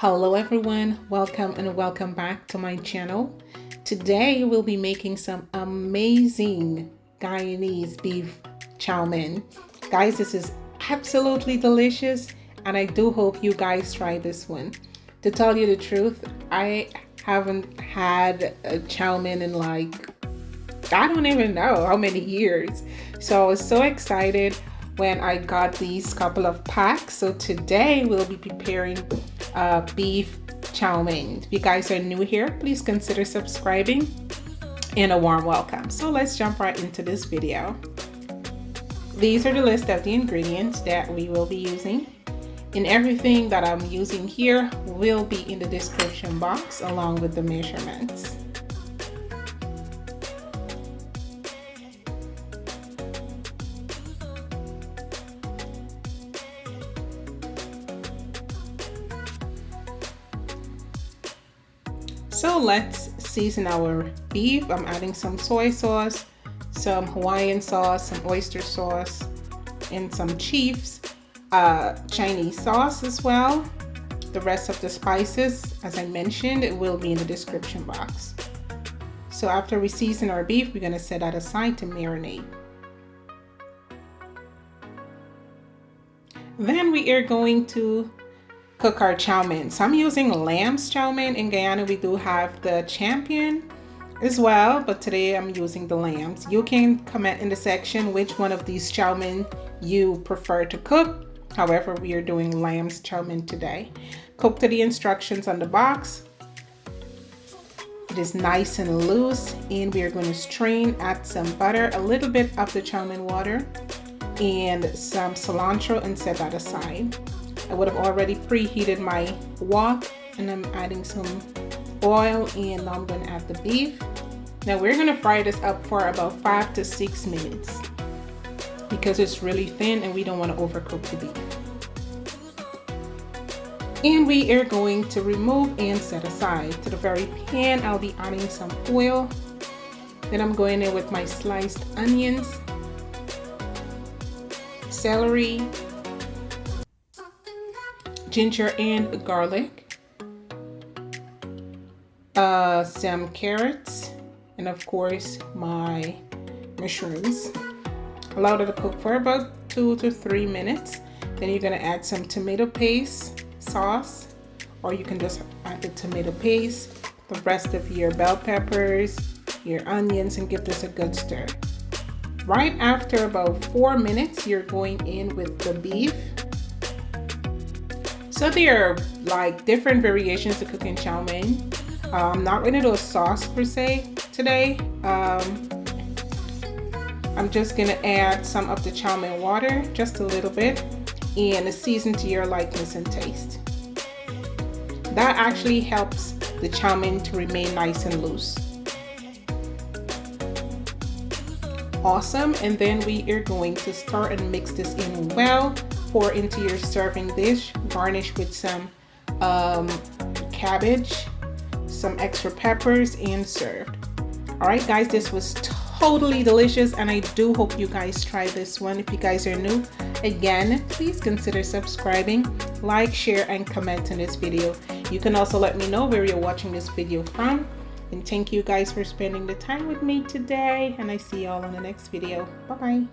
Hello everyone, welcome and welcome back to my channel. Today we'll be making some amazing Guyanese beef Chowmein. Guys, this is absolutely delicious and I do hope you guys try this one. To tell you the truth, I haven't had a Chowmein in I don't even know how many years. So I was so excited when I got these couple of packs. So today we'll be preparing beef Chowmein. If you guys are new here, please consider subscribing and a warm welcome. So let's jump right into this video. These are the list of the ingredients that we will be using, and everything that I'm using here will be in the description box along with the measurements. So let's season our beef. I'm adding some soy sauce, some Hawaiian sauce, some oyster sauce, and some Chief's Chinese sauce as well. The rest of the spices, as I mentioned, it will be in the description box. So after we season our beef, we're gonna set that aside to marinate. Then we are going to cook our Chowmein. So I'm using lamb's Chowmein. In Guyana we do have the champion as well, but today I'm using the lambs. You can comment in the section which one of these Chowmein you prefer to cook. However, we are doing lamb's Chowmein today. Cook to the instructions on the box. It is nice and loose, and we are going to strain, add some butter, a little bit of the Chowmein water, and some cilantro, and set that aside. I would have already preheated my wok, and I'm adding some oil, and now I'm going to add the beef. Now we're going to fry this up for about 5 to 6 minutes because it's really thin and we don't want to overcook the beef. And we are going to remove and set aside. To the very pan, I'll be adding some oil. Then I'm going in with my sliced onions, celery, ginger and garlic, some carrots, and of course my mushrooms. Allow it to cook for about 2 to 3 minutes. Then you're going to add some tomato paste sauce, or you can just add the tomato paste, the rest of your bell peppers, your onions, and give this a good stir. Right after about 4 minutes, you're going in with the beef. So there are different variations to cooking Chowmein. I'm not going to do a sauce per se today. I'm just going to add some of the Chowmein water, just a little bit, and season to your likeness and taste. That actually helps the Chowmein to remain nice and loose. Awesome, and then we are going to stir and mix this in well. Pour into your serving dish, garnish with some cabbage, some extra peppers, and served. All right guys, this was totally delicious and I do hope you guys try this one. If you guys are new, again, please consider subscribing, like, share, and comment on this video. You can also let me know where you're watching this video from. And thank you guys for spending the time with me today, and I see y'all in the next video. Bye bye.